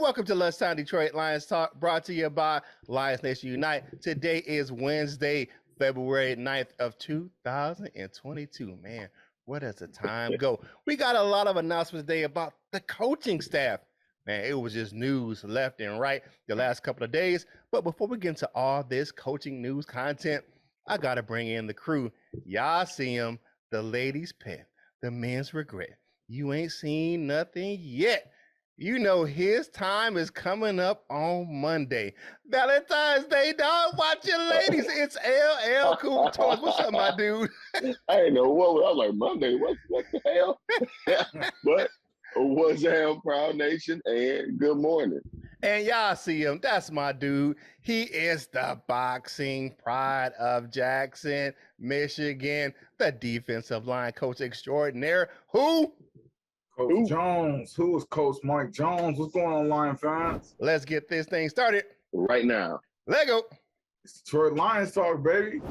welcome to Lunchtime Detroit Lions Talk, brought to you by Lions Nation Unite. Today is Wednesday, February 9th of 2022. Man, where does the time go? We got a lot of announcements today about the coaching staff. Man, it was just news left and right the last couple of days. But before we get into all this coaching news content, I got to bring in the crew. Y'all see them, the ladies' pet, the men's regret. You ain't seen nothing yet. You know his time is coming up on Monday. Valentine's Day, dog. Watch your ladies. It's LL Cool Toys. What's up, my dude? I didn't know what I was like, Monday. What the hell? But what's up, Prowl Nation, and good morning. And y'all see him. That's my dude. He is the boxing pride of Jackson, Michigan, the defensive line coach extraordinaire. Who? Coach Jones. Who is Coach Mike Jones? What's going on, Lion fans? Let's get this thing started right now. Let go. It's Detroit Lions Talk, baby.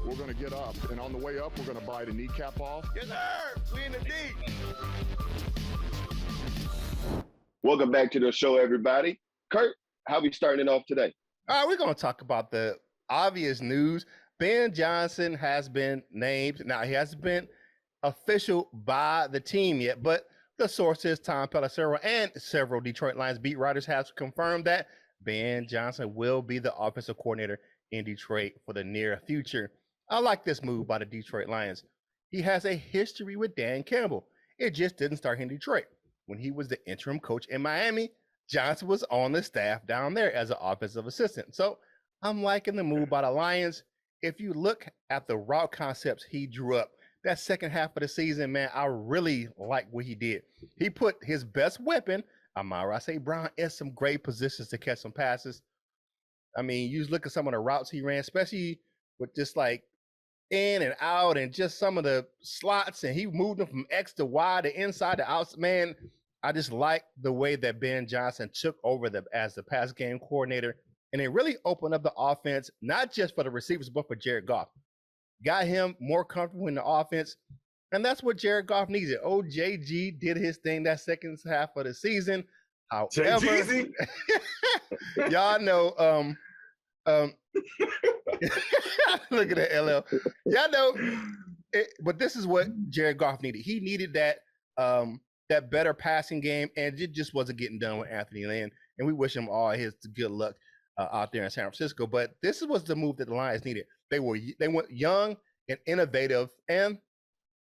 We're going to get up, and on the way up, we're going to bite a kneecap off. Yes, sir. We in the deep. Welcome back to the show, everybody. Curt, how we starting it off today? All right, we're going to talk about the obvious news. Ben Johnson has been named. Now, he hasn't been official by the team yet, but the sources, Tom Pelissero and several Detroit Lions beat writers have confirmed that Ben Johnson will be the offensive coordinator in Detroit for the near future. I like this move by the Detroit Lions. He has a history with Dan Campbell. It just didn't start in Detroit. When he was the interim coach in Miami, Johnson was on the staff down there as an offensive assistant. So I'm liking the move by the Lions. If you look at the route concepts he drew up, that second half of the season, man, I really like what he did. He put his best weapon, Amara St. Brown, in some great positions to catch some passes. I mean, you look at some of the routes he ran, especially with just like in and out and just some of the slots, and he moved them from X to Y to inside to outside. Man, I just like the way that Ben Johnson took over as the pass game coordinator, and it really opened up the offense, not just for the receivers, but for Jared Goff. Got him more comfortable in the offense, and that's what Jared Goff needed. OJG did his thing that second half of the season. However, y'all know, look at that, LL. Y'all know, but this is what Jared Goff needed. He needed that better passing game, and it just wasn't getting done with Anthony Lynn. And we wish him all his good luck out there in San Francisco. But this was the move that the Lions needed. They went young and innovative, and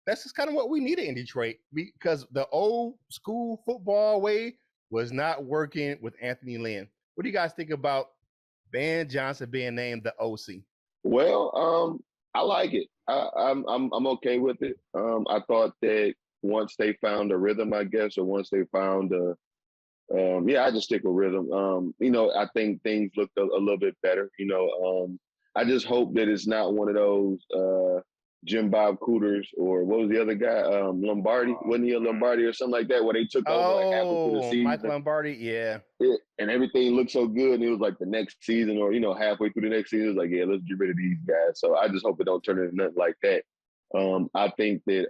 that's just kind of what we needed in Detroit, because the old school football way was not working with Anthony Lynn. What do you guys think about Ben Johnson being named the OC? Well, I like it. I'm okay with it. I thought that once they found a rhythm, I guess, or once they found I just stick with rhythm. I think things looked a little bit better. I just hope that it's not one of those Jim Bob Cooters, or what was the other guy? Lombardi, wasn't he a Lombardi or something like that, where they took over like halfway through the season? Mike Lombardi, yeah. And everything looked so good, and it was like the next season, or halfway through the next season, it was like, yeah, let's get rid of these guys. So I just hope it don't turn into nothing like that. I think that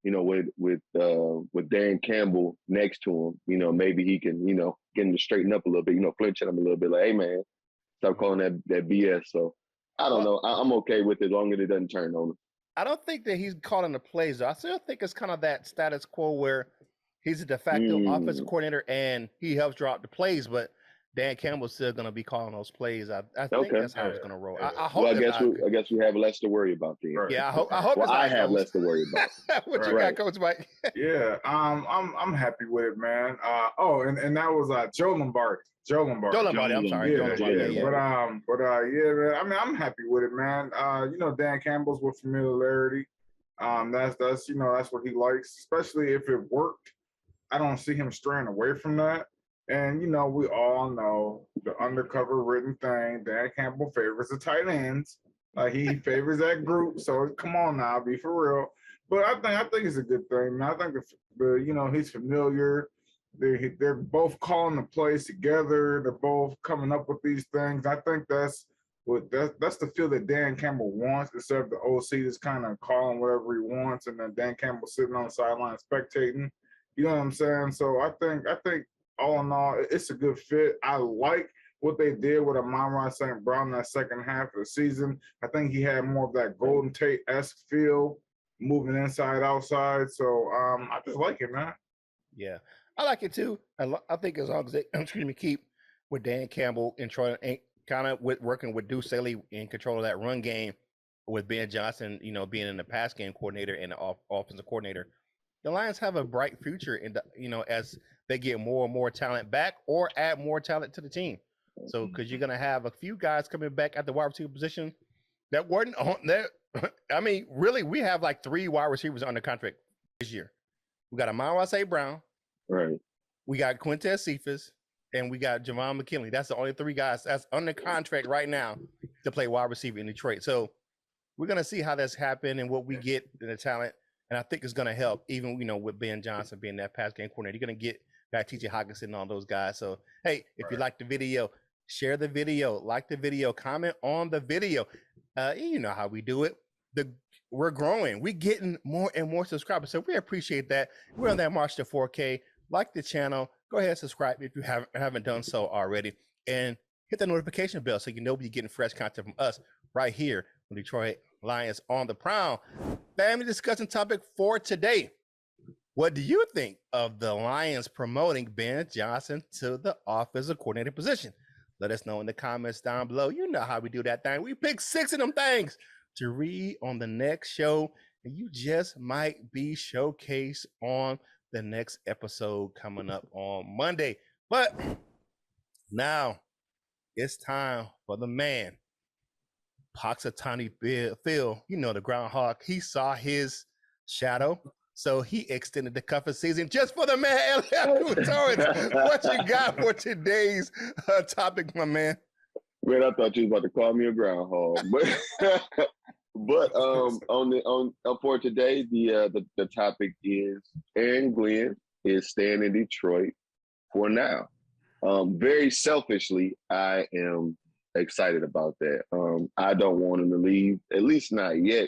with Dan Campbell next to him, maybe he can, get him to straighten up a little bit, flinching him a little bit, like, hey man, stop calling that BS. So I don't know. I'm okay with it as long as it doesn't turn on him. I don't think that he's calling the plays, though. I still think it's kind of that status quo where he's a de facto offensive coordinator and he helps draw up the plays, but Dan Campbell's still going to be calling those plays. I think that's how it's going to roll. I hope. Well, I guess we have less to worry about then. Right. Yeah, I hope. Well, I have less to worry about. What you got, Coach Mike? Yeah, I'm happy with it, man. And that was Joe Lombardi. I'm sorry. Yeah. But man. I mean, I'm happy with it, man. Dan Campbell's with familiarity. That's what he likes, especially if it worked. I don't see him straying away from that. And, we all know the undercover written thing. Dan Campbell favors the tight ends. He favors that group. So come on now, be for real. But I think it's a good thing. I think he's familiar. They're both calling the plays together. They're both coming up with these things. I think that's that's the feel that Dan Campbell wants, instead of the OC just kind of calling whatever he wants, and then Dan Campbell sitting on the sideline spectating. You know what I'm saying? So I think all in all, it's a good fit. I like what they did with Amon-Ra St. Brown that second half of the season. I think he had more of that Golden Tate-esque feel, moving inside, outside. So I just like it, man. Yeah, I like it too. I think as long as they keep with Dan Campbell and Troy, and kind of with working with Deuce Staley in control of that run game, with Ben Johnson, being in the pass game coordinator and the offensive coordinator, the Lions have a bright future in the, as they get more and more talent back or add more talent to the team. So, because you're gonna have a few guys coming back at the wide receiver position that weren't on there. I mean, really, we have like 3 wide receivers under contract this year. We got Amon-Ra St. Brown, Right. we got Quintez Cephas, and we got Javon McKinley. That's the only 3 guys that's under contract right now to play wide receiver in Detroit. So we're gonna see how that's happened and what we get in the talent. And I think it's gonna help, even with Ben Johnson being that pass game coordinator. You're gonna get back TJ Hockenson and all those guys. So hey, if you like the video, share the video, like the video, comment on the video. You know how we do it. We're growing. We're getting more and more subscribers. So we appreciate that. We're on that march to 4K. Like the channel. Go ahead and subscribe if you haven't done so already. And hit the notification bell so you know you're getting fresh content from us right here on Detroit Lions on the Prowl. Family discussion topic for today. What do you think of the Lions promoting Ben Johnson to the offensive coordinator position? Let us know in the comments down below. You know how we do that thing. We pick 6 of them things to read on the next show, and you just might be showcased on the next episode coming up on Monday. But now it's time for the man, Poxitani Phil. The groundhog. He saw his shadow, so he extended the cuffing season just for the man. What you got for today's topic, my man? Man, I thought you was about to call me a groundhog, but for today, the topic is Aaron Glenn is staying in Detroit for now. Very selfishly, I am excited about that. I don't want him to leave, at least not yet,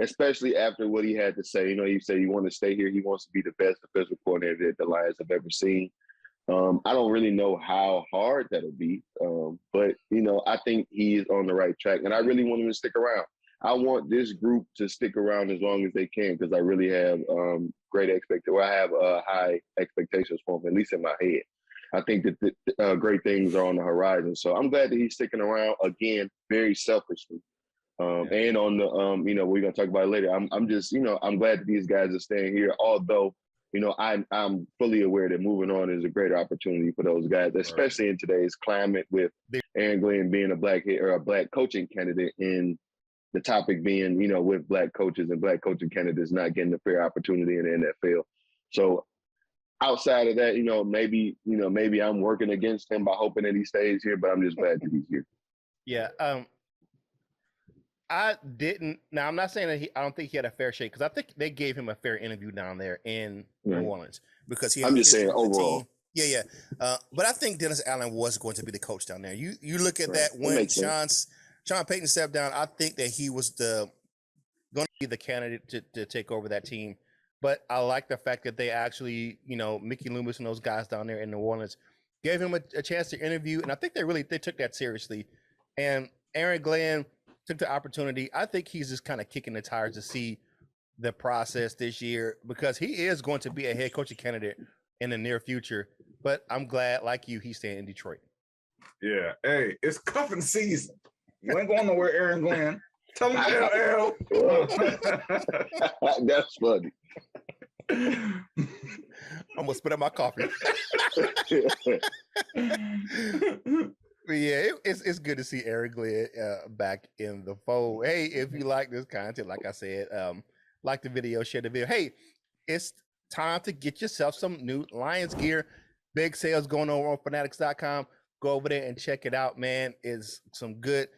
especially after what he had to say. He said he wanted to stay here. He wants to be the best defensive coordinator that the Lions have ever seen. I don't really know how hard that'll be, but I think he is on the right track, and I really want him to stick around. I want this group to stick around as long as they can, because I really have great expectations. I have high expectations for him, at least in my head. I think that the great things are on the horizon. So I'm glad that he's sticking around, again, very selfishly. And on the, we're going to talk about it later. I'm just, I'm glad that these guys are staying here, although, I'm fully aware that moving on is a greater opportunity for those guys, especially in today's climate with Aaron Glenn being a black coaching candidate, and the topic being, with black coaches and black coaching candidates not getting a fair opportunity in the NFL. So outside of that, maybe I'm working against him by hoping that he stays here, but I'm just glad that he's here. Yeah. I didn't. Now, I'm not saying that I don't think he had a fair shake, because I think they gave him a fair interview down there in New Orleans, because I'm just saying overall. Yeah. But I think Dennis Allen was going to be the coach down there. You look at that when Sean Payton stepped down. I think that he was going to be the candidate to take over that team. But I like the fact that they actually, Mickey Loomis and those guys down there in New Orleans gave him a chance to interview, and I think they took that seriously. And Aaron Glenn took the opportunity. I think he's just kind of kicking the tires to see the process this year, because he is going to be a head coaching candidate in the near future. But I'm glad, like you, he's staying in Detroit. Yeah. Hey, it's cuffing season. You ain't going nowhere, Aaron Glenn. Tell him L. That's funny. I'm gonna spit out my coffee. But yeah, it's good to see Aaron Glenn back in the fold. Hey, if you like this content, like I said, like the video, share the video. Hey, it's time to get yourself some new Lions gear. Big sales going on fanatics.com. Go over there and check it out, man. It's some good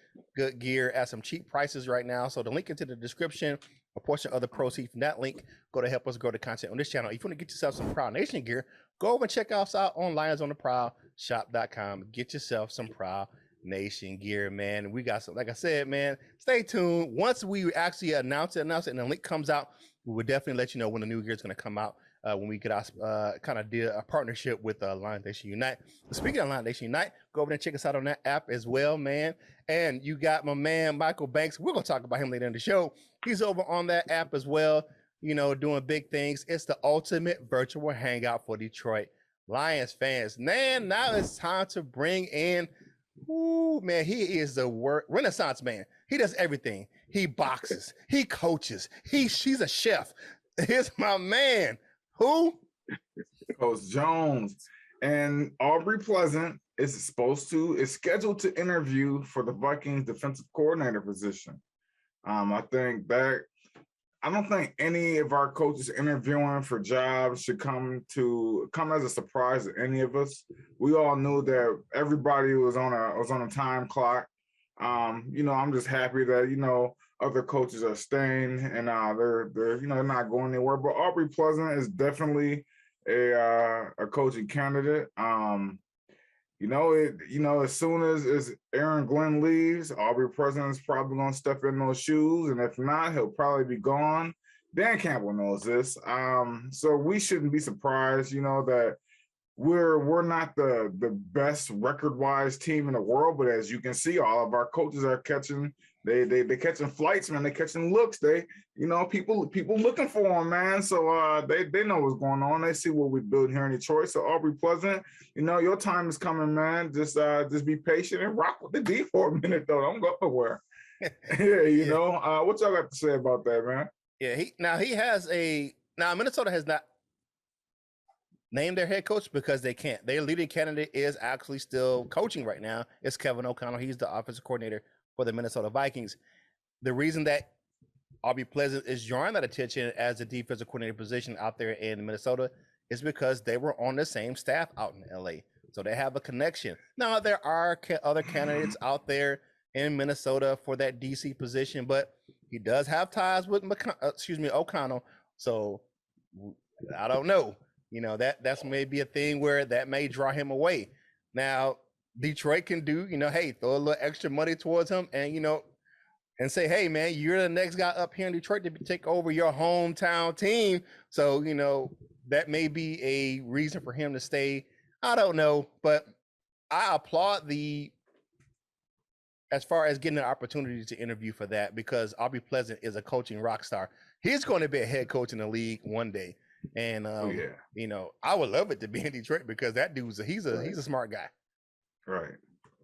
gear at some cheap prices right now. So the link is in the description. A portion of the proceeds from that link go to help us grow the content on this channel. If you want to get yourself some Prowl Nation gear, go over and check us out on Lions on the Prowl shop.com. Get yourself some Prowl Nation gear, man. We got some, like I said, man, stay tuned. Once we actually announce it, and the link comes out, we will definitely let you know when the new gear is going to come out. When we could kind of do a partnership with Lion Nation Unite. Speaking of Lion Nation Unite, go over there and check us out on that app as well, man. And you got my man, Michael Banks. We're going to talk about him later in the show. He's over on that app as well, doing big things. It's the ultimate virtual hangout for Detroit Lions fans. Man, now it's time to bring in, man, he is the Renaissance man. He does everything. He boxes, he coaches, she's a chef. Here's my man. Who? Coach Jones. And Aubrey Pleasant is scheduled to interview for the Vikings defensive coordinator position. I don't think any of our coaches interviewing for jobs should come as a surprise to any of us. We all knew that everybody was on a time clock. I'm just happy that other coaches are staying and they're not going anywhere. But Aubrey Pleasant is definitely a coaching candidate. As soon as Aaron Glenn leaves, Aubrey Pleasant is probably going to step in those shoes, and if not, he'll probably be gone. Dan Campbell knows this, so we shouldn't be surprised, that we're not the best record-wise team in the world, but as you can see, all of our coaches are catching. They catching flights, man. They catching looks. People looking for them, man. So they know what's going on. They see what we build here in Detroit. So Aubrey Pleasant, your time is coming, man. Just be patient and rock with the D for a minute, though. Don't go nowhere. What y'all got to say about that, man? Yeah, Minnesota has not named their head coach because they can't. Their leading candidate is actually still coaching right now. It's Kevin O'Connell. He's the offensive coordinator for the Minnesota Vikings. The reason that Aubrey Pleasant is drawing that attention as the defensive coordinator position out there in Minnesota is because they were on the same staff out in LA. So they have a connection. Now, there are other candidates out there in Minnesota for that DC position, but he does have ties with O'Connell. So I don't know. That's maybe a thing where that may draw him away. Now, Detroit can do, hey, throw a little extra money towards him and say, hey, man, you're the next guy up here in Detroit to take over your hometown team. So, that may be a reason for him to stay. I don't know, but I applaud as far as getting an opportunity to interview for that, because Aubrey Pleasant is a coaching rock star. He's going to be a head coach in the league one day. And, I would love it to be in Detroit because that dude's he's a smart guy. Right.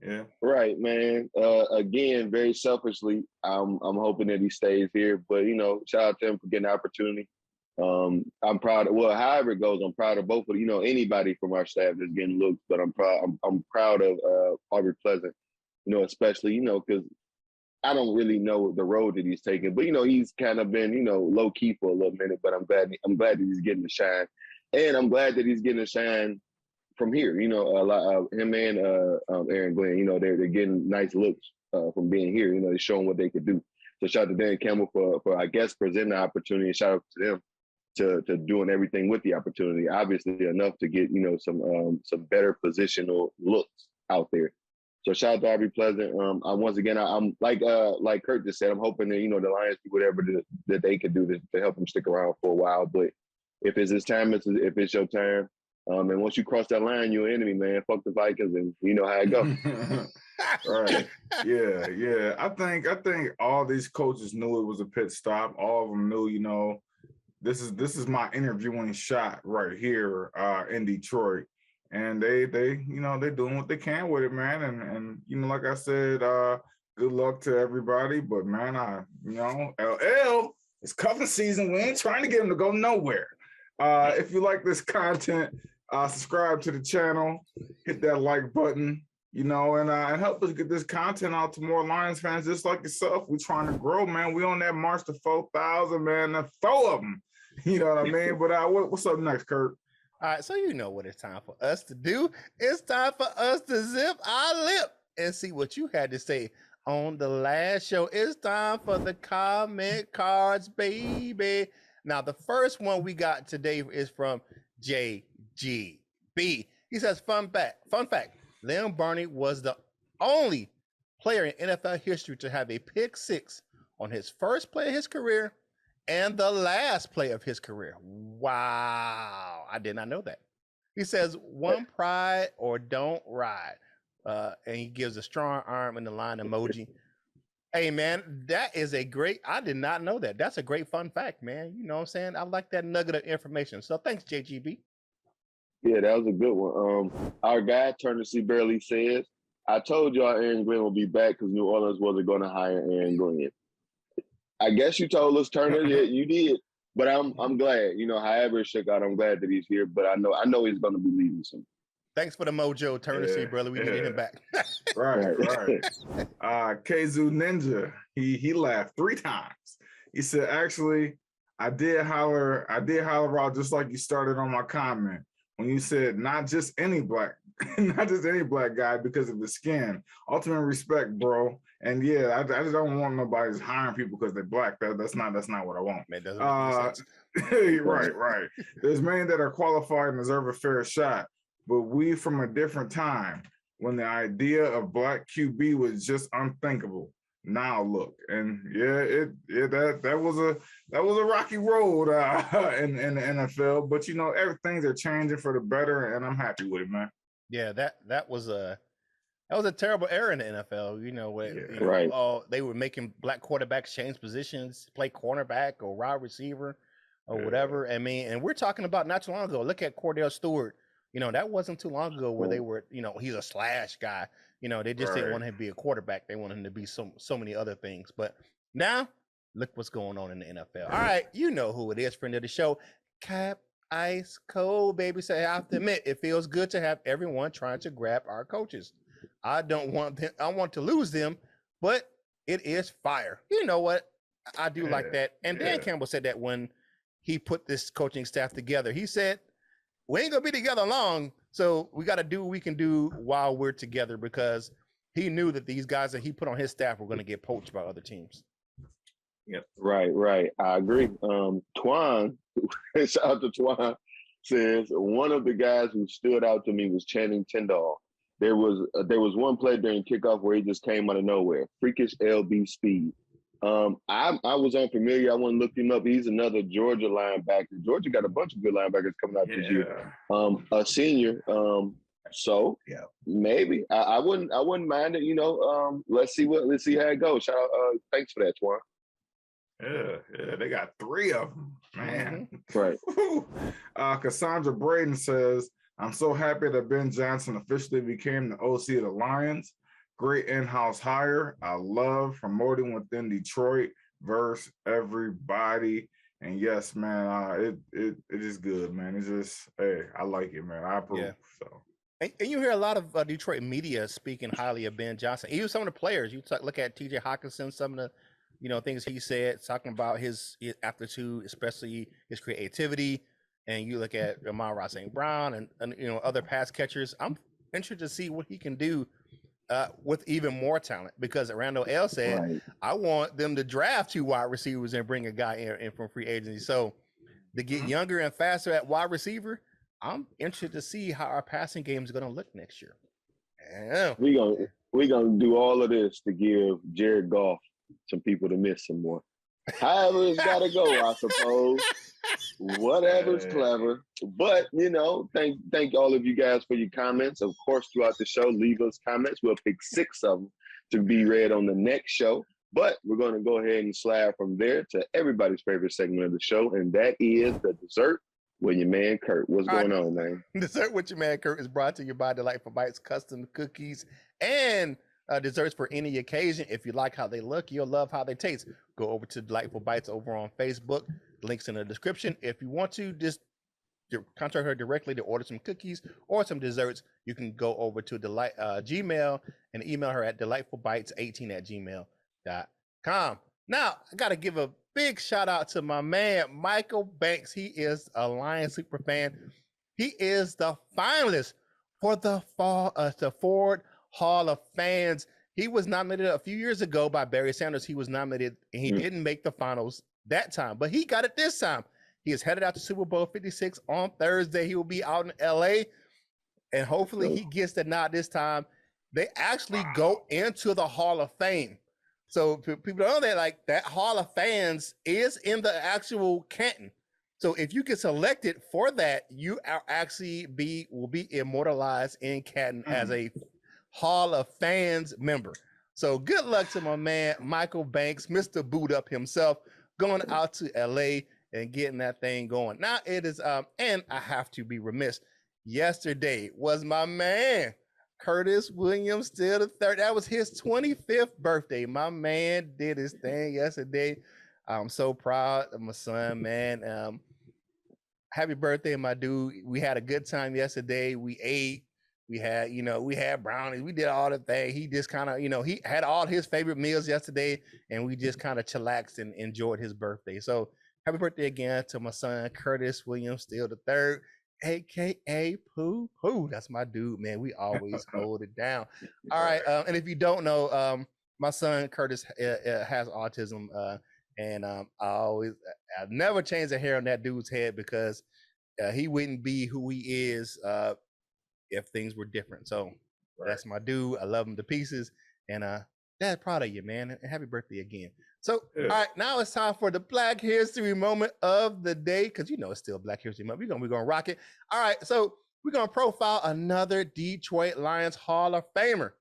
Yeah. Right, man. Again, very selfishly, I'm hoping that he stays here. But shout out to him for getting the opportunity. I'm proud of however it goes. I'm proud of both of anybody from our staff that's getting looks. But I'm proud of Aubrey Pleasant. Especially because I don't really know the road that he's taking. But he's kind of been low key for a little minute. But I'm glad that he's getting the shine, and I'm glad that he's getting the shine from here. A lot him and Aaron Glenn, they're getting nice looks from being here. They're showing what they could do. So shout out to Dan Campbell for I guess presenting the opportunity, and shout out to them to doing everything with the opportunity. Obviously enough to get some better positional looks out there. So shout out to Aubrey Pleasant. Once again, I'm like Curt just said, I'm hoping that the Lions do whatever that they can do to help him stick around for a while. But if it's his time, if it's your time. And once you cross that line, you're an enemy, man. Fuck the Vikings, and you know how it goes. Right. Yeah. I think all these coaches knew it was a pit stop. All of them knew, this is my interviewing shot right here in Detroit. And they doing what they can with it, man. And like I said, good luck to everybody. But man, LL, it's cuffing season. We ain't trying to get them to go nowhere. If you like this content, subscribe to the channel, hit that like button, and help us get this content out to more Lions fans just like yourself. We're trying to grow, man. We on that march to 4,000, man. That's 4 of them. You know what I mean? But what's up next, Curt? All right, so what it's time for us to do. It's time for us to zip our lip and see what you had to say on the last show. It's time for the comment cards, baby. Now, the first one we got today is from JGB. He says, fun fact, Leon Barney was the only player in NFL history to have a pick six on his first play of his career and the last play of his career. Wow. I did not know that. He says, one pride or don't ride. And he gives a strong arm in the line emoji. Hey, man, that is I did not know that. That's a great fun fact, man. You know what I'm saying? I like that nugget of information. So thanks, JGB. Yeah, that was a good one. Our guy, Turner C. Burley, says, I told y'all Aaron Glenn will be back because New Orleans wasn't going to hire Aaron Glenn. I guess you told us, Turner. Yeah, you did. But I'm glad. You know, however it shook out, I'm glad that he's here. But I know he's going to be leaving soon. Thanks for the mojo, Turner C. Burley. We needed him back. Right. Keizu Ninja, he laughed 3 times. He said, actually, I did holler out just like you started on my comment when you said not just any black guy because of his skin. Ultimate respect, bro. And yeah, I just don't want nobody hiring people because they're black. That's not what I want. Man, doesn't make any sense. Right. There's many that are qualified and deserve a fair shot, but we from a different time when the idea of black QB was just unthinkable. Now look, and that was a rocky road in the NFL, but you know things are changing for the better, and I'm happy with it, man. Yeah, that was a terrible era in the NFL. You know, right. They were making black quarterbacks change positions, play cornerback or wide receiver or whatever. I mean, and we're talking about not too long ago. Look at Cordell Stewart. You know, that wasn't too long ago where they were, you know, he's a slash guy. You know, they just didn't want him to be a quarterback. They wanted him to be so many other things. But now, look what's going on in the NFL. All right, you know who it is, friend of the show. Cap Ice Cold, baby. So I have to admit, it feels good to have everyone trying to grab our coaches. I don't want them. I want to lose them, but it is fire. You know what? I do like that. And Dan Campbell said that when he put this coaching staff together. He said, we ain't gonna be together long, so we got to do what we can do while we're together, because he knew that these guys that he put on his staff were going to get poached by other teams. Yep. Right. I agree. Twan, shout out to Twan, says one of the guys who stood out to me was Channing Tindall. There was one play during kickoff where he just came out of nowhere. Freakish LB speed. I was unfamiliar. I want to look him up. He's another Georgia linebacker. Georgia got a bunch of good linebackers coming out this year. A senior. So maybe I wouldn't mind it. You know, let's see how it goes. Shout out, thanks for that, Twan. Yeah, they got 3 of them, man. Right. Cassandra Braden says, I'm so happy that Ben Johnson officially became the OC of the Lions. Great in-house hire. I love promoting within Detroit versus everybody. And yes, man, it is good, man. It's just, hey, I like it, man. I approve. Yeah. So. And you hear a lot of Detroit media speaking highly of Ben Johnson. Even some of the players. You look at T.J. Hawkinson, some of the things he said, talking about his aptitude, especially his creativity. And you look at Amon-Ra St. Brown and other pass catchers. I'm interested to see what he can do with even more talent, because Randall L said, I want them to draft 2 wide receivers and bring a guy in from free agency. So to get younger and faster at wide receiver, I'm interested to see how our passing game is going to look next year. We're gonna do all of this to give Jared Goff some people to miss some more. However, it's got to go, I suppose. Whatever's clever. But, thank all of you guys for your comments. Of course, throughout the show, leave us comments. We'll pick 6 of them to be read on the next show. But we're going to go ahead and slide from there to everybody's favorite segment of the show, and that is the Dessert with your man, Curt. What's going on, man? Dessert with your man, Curt is brought to you by Delightful Bites, custom cookies, and desserts for any occasion. If you like how they look, you'll love how they taste. Go over to Delightful Bites over on Facebook. Links in the description. If you want to just contact her directly to order some cookies or some desserts, you can go over to Gmail and email her at delightfulbites18@gmail.com. Now, I got to give a big shout out to my man, Michael Banks. He is a Lions super fan. He is the finalist for the Ford Hall of Fans. He was nominated a few years ago by Barry Sanders. He was nominated and he didn't make the finals that time, but he got it this time. He is headed out to Super Bowl 56 on Thursday. He will be out in LA, and hopefully he gets the nod this time. they actually go into the Hall of Fame. So people know that like that Hall of Fans is in the actual Canton. So if you get selected for that, you are actually will be immortalized in Canton as a Hall of Fans member. So good luck to my man Michael Banks, Mr. Boot Up himself, going out to LA and getting that thing going. Now it is and I have to be remiss. Yesterday was my man Curtis Williams still the third. That was his 25th birthday. My man did his thing yesterday. I'm so proud of my son, man. Happy birthday, my dude. We had a good time yesterday. We ate. We had brownies. We did all the thing. He just kind of, he had all his favorite meals yesterday, and we just kind of chillaxed and enjoyed his birthday. So happy birthday again to my son, Curtis Williams, still the third, AKA Pooh Pooh. That's my dude, man. We always hold it down. All right. And if you don't know, my son, Curtis, has autism. And I never change a hair on that dude's head because he wouldn't be who he is if things were different. So that's my dude. I love him to pieces. And Dad, proud of you, man. And happy birthday again. So, all right, now it's time for the Black History moment of the day, because it's still Black History Month. We're gonna rock it. All right, so we're gonna profile another Detroit Lions Hall of Famer.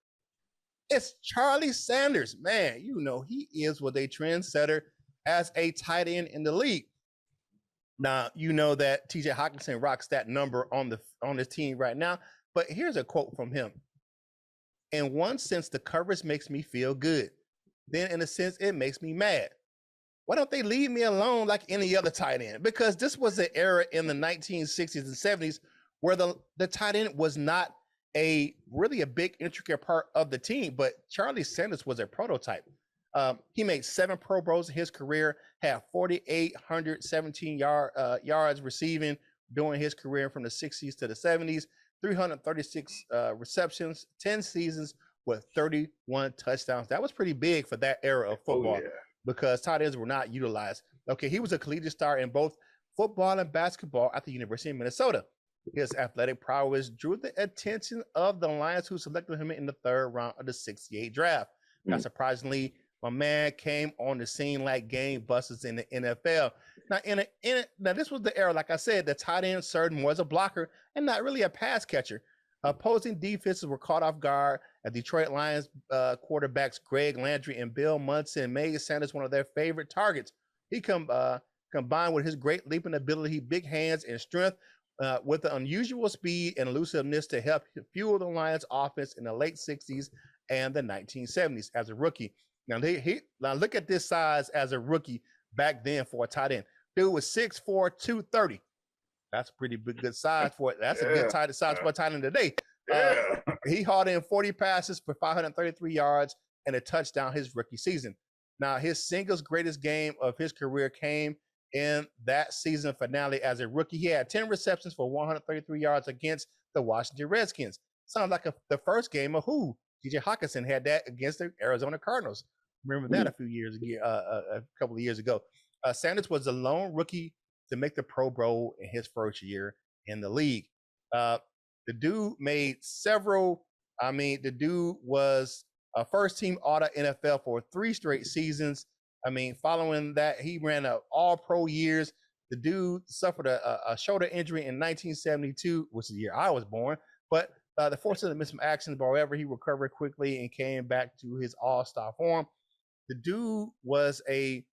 It's Charlie Sanders. Man, he is what a trendsetter as a tight end in the league. Now, that TJ Hawkinson rocks that number on this team right now. But here's a quote from him. In one sense, the coverage makes me feel good. Then in a sense, it makes me mad. Why don't they leave me alone like any other tight end? Because this was an era in the 1960s and 70s where the tight end was not really a big intricate part of the team, but Charlie Sanders was a prototype. He made 7 Pro Bowls in his career, had 4,817 yards receiving during his career from the 60s to the 70s, 336 receptions, 10 seasons with 31 touchdowns. That was pretty big for that era of football because tight ends were not utilized. Okay, he was a collegiate star in both football and basketball at the University of Minnesota. His athletic prowess drew the attention of the Lions, who selected him in the 3rd round of the 68 draft. Not surprisingly, my man came on the scene like gangbusters in the NFL. Now, this was the era, like I said, the tight end served more as a blocker and not really a pass catcher. Opposing defenses were caught off guard as Detroit Lions quarterbacks Greg Landry and Bill Munson made Sanders one of their favorite targets. He combined with his great leaping ability, big hands, and strength with the unusual speed and elusiveness to help fuel the Lions offense in the late 60s and the 1970s as a rookie. Now, look at this size as a rookie back then for a tight end. Dude was 6'4", 230. That's a pretty good size for it. That's a good size for a tight end today. He hauled in 40 passes for 533 yards and a touchdown his rookie season. Now, his singles greatest game of his career came in that season finale as a rookie. He had 10 receptions for 133 yards against the Washington Redskins. Sounds like the first game of who? TJ Hawkinson had that against the Arizona Cardinals. Remember that a couple of years ago. Sanders was the lone rookie to make the Pro Bowl in his first year in the league. The dude made several. The dude was a first-team All-NFL for 3 straight seasons. Following that, he ran all-pro years. The dude suffered a shoulder injury in 1972, which is the year I was born. But the forced him to miss some actions, but however, he recovered quickly and came back to his all-star form. The dude was a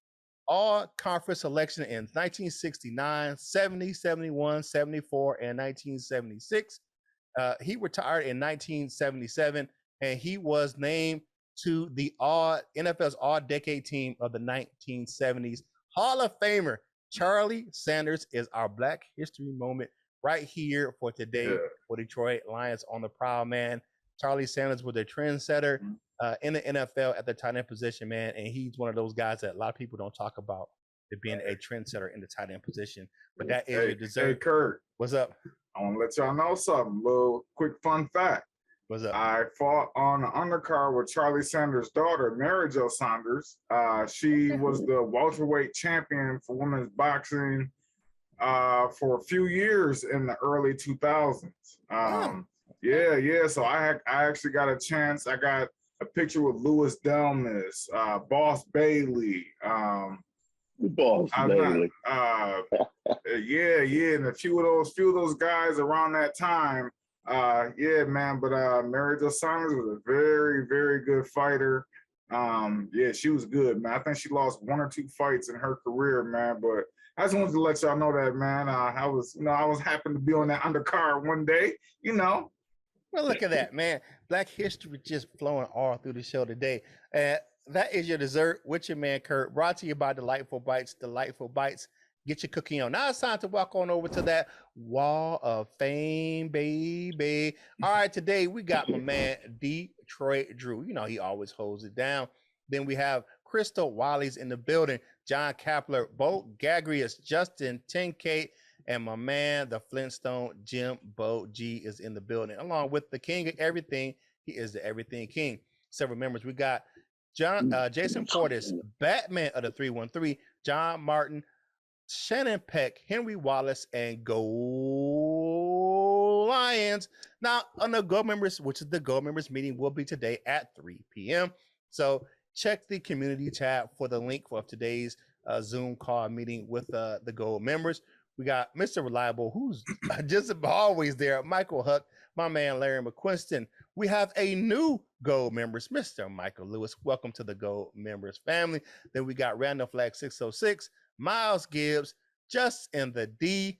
all-conference selection in 1969, 70, 71, 74, and 1976. He retired in 1977, and he was named to the NFL's All-Decade Team of the 1970s. Hall of Famer Charlie Sanders is our Black History moment right here for today for Detroit Lions on the Prowl, man. Charlie Sanders was a trendsetter in the NFL at the tight end position, man, and he's one of those guys that a lot of people don't talk about it being a trendsetter in the tight end position. But that is your dessert. Hey, Kurt. What's up? I want to let y'all know something. Little quick fun fact. What's up? I fought on the undercard with Charlie Sanders' daughter, Mary Jo Saunders. She was the welterweight champion for women's boxing for a few years in the early 2000s. Yeah. So I actually got a chance. I got a picture with Louis Delmas, Boss Bailey. Boss I'm not, Bailey. yeah, and a few of those guys around that time. Yeah, man. But Mary Jo Simons was a very, very good fighter. Yeah, she was good, man. I think she lost 1 or 2 fights in her career, man. But I just wanted to let y'all know that, man. I was happy to be on that undercard one day, you know. Well, look at that, man. Black history just flowing all through the show today. That is your dessert with your man Curt, brought to you by Delightful Bites. Delightful Bites. Get your cookie on. Now it's time to walk on over to that wall of fame, baby. All right, today we got my man Detroit Drew. You know, he always holds it down. Then we have Crystal Wiley's in the building. John Kapler, Bo Gagrius, Justin 10K, and my man, the Flintstone Jim Bo G is in the building, along with the king of everything. He is the Everything King. Several members. We got Jason Portis, Batman of the 313, John Martin, Shannon Peck, Henry Wallace, and Go Lions. Now, on the Go members, which is the Go members meeting, will be today at 3 p.m. So check the community tab for the link for today's Zoom call meeting with the Go members. We got Mr. Reliable, who's just always there, Michael Huck, my man Larry McQuiston. We have a new Go members, Mr. Michael Lewis. Welcome to the Go members family. Then we got Random Flag 606, Miles Gibbs, Just in the D,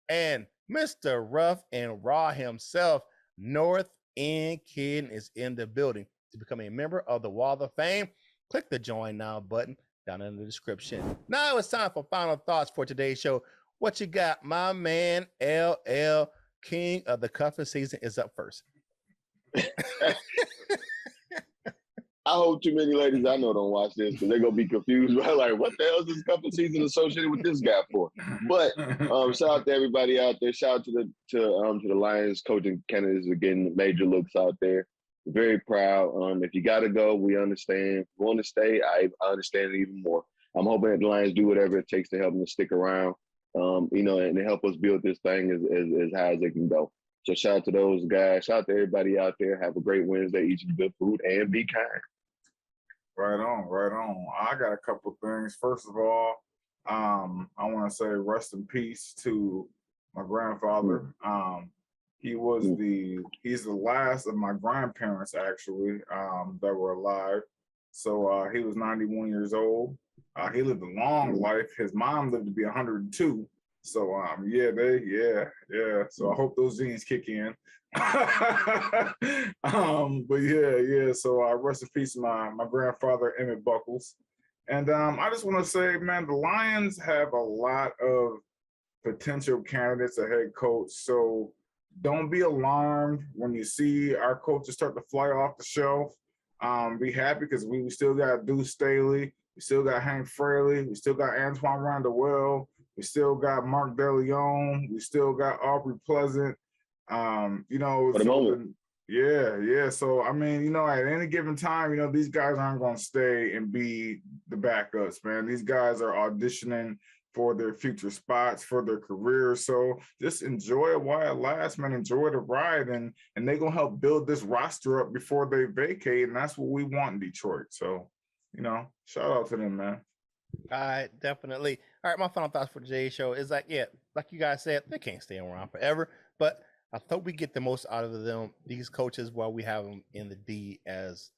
and Mr. Rough and Raw himself, North End Kid, is in the building. To become a member of the Wall of Fame, click the Join Now button down in the description. Now it's time for final thoughts for today's show. What you got? My man LL, King of the Cuffing Season, is up first. I hope too many ladies I know don't watch this because they're gonna be confused. Right? Like, what the hell is this cuffing season associated with this guy for? But shout out to everybody out there. Shout out to the Lions coaching candidates again, major looks out there. Very proud. If you gotta go, we understand. If you want to stay, I understand it even more. I'm hoping that the Lions do whatever it takes to help them to stick around. You know, and to help us build this thing as high as it can go. So shout out to those guys. Shout out to everybody out there. Have a great Wednesday. Eat some good food and be kind. Right on. I got a couple things. First of all, I want to say rest in peace to my grandfather. He's the last of my grandparents actually that were alive. So he was 91 years old. He lived a long life. His mom lived to be 102. So yeah. So I hope those genes kick in. But yeah. So rest in peace, my grandfather Emmett Buckles. And I just want to say, man, the Lions have a lot of potential candidates a head coach. So don't be alarmed when you see our coaches start to fly off the shelf. Be happy because we still got Deuce Staley, we still got Hank Fraley, we still got Antoine Randall, we still got Mark DeLeon, we still got Aubrey Pleasant. You know, for the moment. Yeah. So I mean, you know, at any given time, you know, these guys aren't going to stay and be the backups, man. These guys are auditioning for their future spots, for their careers. So just enjoy it while it lasts, man. Enjoy the ride, and they're gonna help build this roster up before they vacate, and that's what we want in Detroit. So, you know, shout out to them, man. All right, definitely. All right, my final thoughts for today's show is like you guys said, they can't stay around forever, but I thought we get the most out of them, these coaches, while we have them in the D as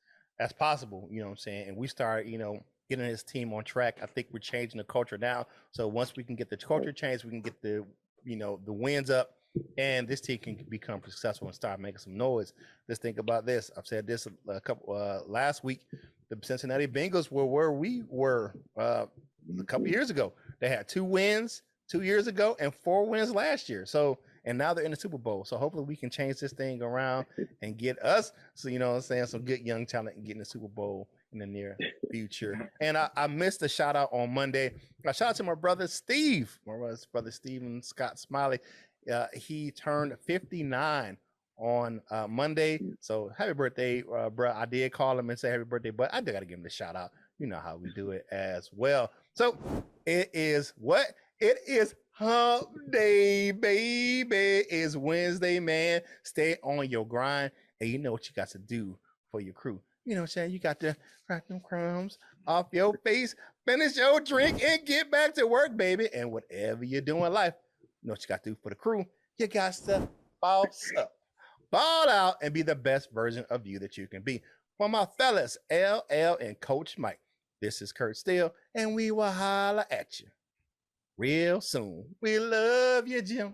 possible. You know what I'm saying? And we start, you know, getting his team on track. I think we're changing the culture now. So once we can get the culture changed, we can get the wins up, and this team can become successful and start making some noise. Let's think about this. I've said this a couple last week. The Cincinnati Bengals were where we were a couple years ago. They had 2 wins 2 years ago and 4 wins last year. So, and now they're in the Super Bowl. So hopefully we can change this thing around and get us, so, you know what I'm saying, some good young talent and get in the Super Bowl in the near future. And I missed a shout out on Monday. I shout out to my brother Steve, brother Steven Scott Smiley. He turned 59 on Monday. So happy birthday, bro. I did call him and say happy birthday, but I do got to give him the shout out. You know how we do it as well. So it is what? It is hump day, baby. It's Wednesday, man. Stay on your grind. And you know what you got to do for your crew. You know what I'm saying? You got to crack them crumbs off your face, finish your drink, and get back to work, baby. And whatever you're doing in life, you know what you got to do for the crew. You got to boss up, ball out, and be the best version of you that you can be. For my fellas, LL and Coach Mike, this is Curt Steele, and we will holla at you real soon. We love you, Jim.